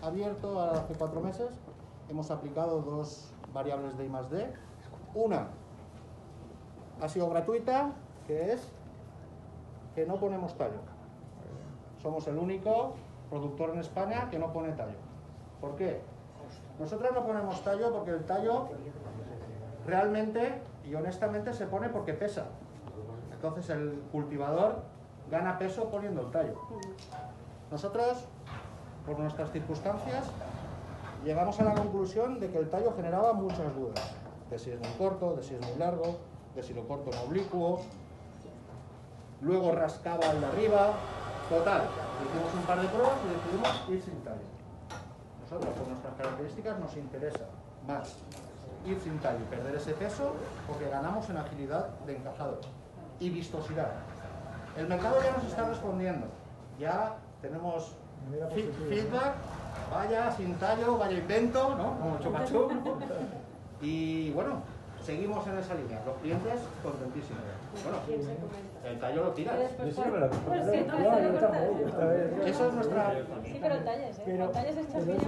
abierto hace 4 meses. Hemos aplicado 2 variables de I+D. Una ha sido gratuita, que es que no ponemos tallo. Somos el único productor en España que no pone tallo. ¿Por qué? Nosotros no ponemos tallo porque el tallo realmente y honestamente se pone porque pesa. Entonces el cultivador gana peso poniendo el tallo. Nosotros, por nuestras circunstancias, llegamos a la conclusión de que el tallo generaba muchas dudas. De si es muy corto, de si es muy largo, de si lo corto en oblicuo. Luego rascaba el de arriba. Total, hicimos un par de pruebas y decidimos ir sin tallo. Nosotros, por nuestras características, nos interesa más ir sin tallo y perder ese peso porque ganamos en agilidad de encajado y vistosidad. El mercado ya nos está respondiendo. Ya tenemos feedback, vaya sin tallo, vaya invento, ¿no? Como Chopachú. Y bueno, seguimos en esa línea. Los clientes contentísimos. Bueno, el tallo lo tiras. Pues sí, no, Eso es nuestra... sí, pero talles, ¿eh? Talles echas bien.